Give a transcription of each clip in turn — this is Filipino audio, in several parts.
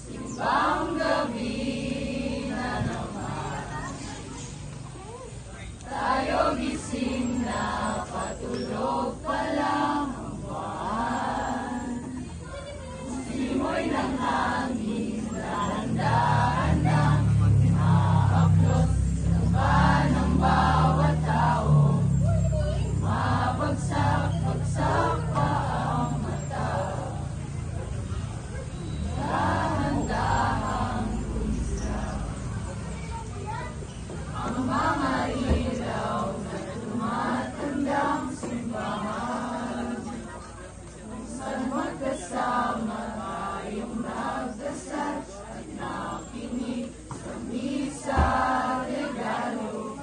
Simbang gabi na naman, tayo gising na patulog pa lang ang buwan. Simoy ng hangin na handa-handang maaplos sa ba ng bawat tao. Mabagsak-bagsak pa ang mata, dahan-dahang kumisa ang mga ilaw na tumatandang simbahan. Saan magkasama tayong nagdasal at nakinig sa misa regalo.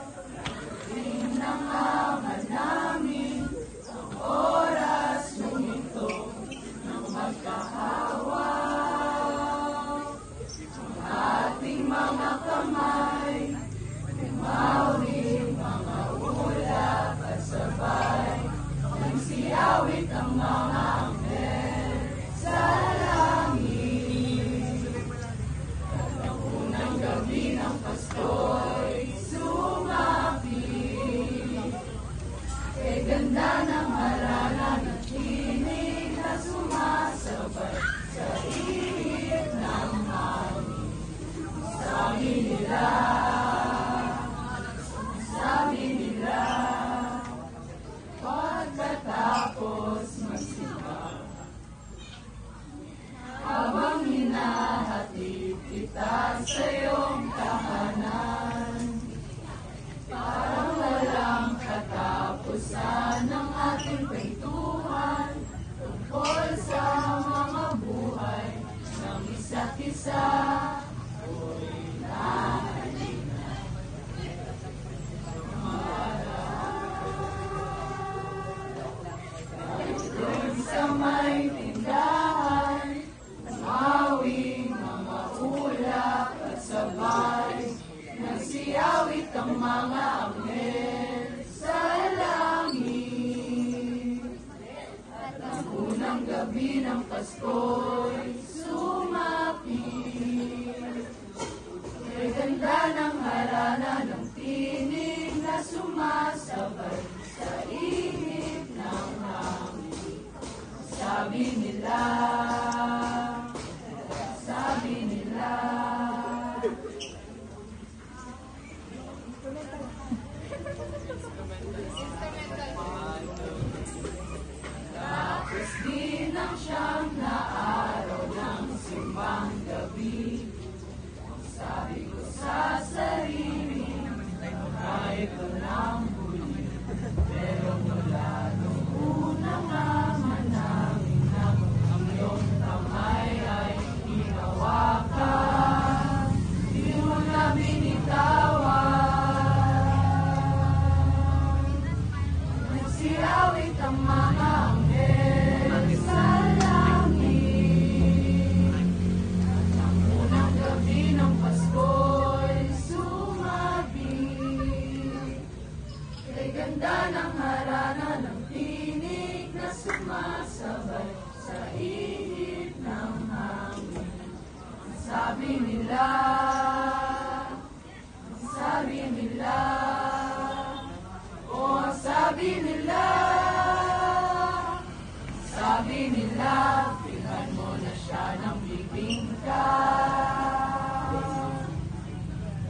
Rin ng ama namin ang oras lumito ng magkahawak. Ang ating mga kamay, umawit mga ulap at sabay, nagsiyawit ang mga anghel sa langit. At ang unang gabi ng Pasko'y sumapit, kay ganda ng harana ng tinig na sumasabay sa ihip ng hangin. Sabi nila, pagkatapos magsimba, habang hinahatid kita sa iyong tahanan, parang walang katapusan ng ating kwentuhan tungkol sa mga buhay ng isa't isa. Sa may tindahan, umawing mga ulap at sabay, nagsiyawit ang mga anghel sa langit. At ang unang gabi ng Pasko'y sumapit, kay ganda ng harana ng tinig na sumasabay sa ihip ng hangin. Sabi nila, tapos din ang siyam na araw ng simbang gabi. Sabi ko sa sarili, kahit walang huli, pero mula nung unang naman namin ang iyong kamay ay hinawakan, di mo na binitawan. Nagsiyawit ang mga anghel sa langit, at ang unang gabi ng Pasko'y sumabit, kay ganda ng harana ng tinig na sumasabay sa ihip ng hangin. Sabi nila, oh sabi nila, bilhan mo na siya ng bibingka,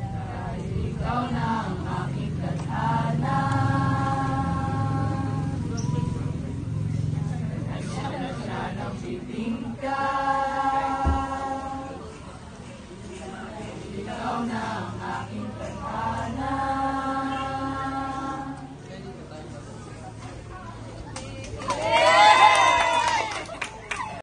dahil ikaw na ang aking tadhana. Bilhan mo na siya ng bibingka, dahil ikaw na ang aking tadhana.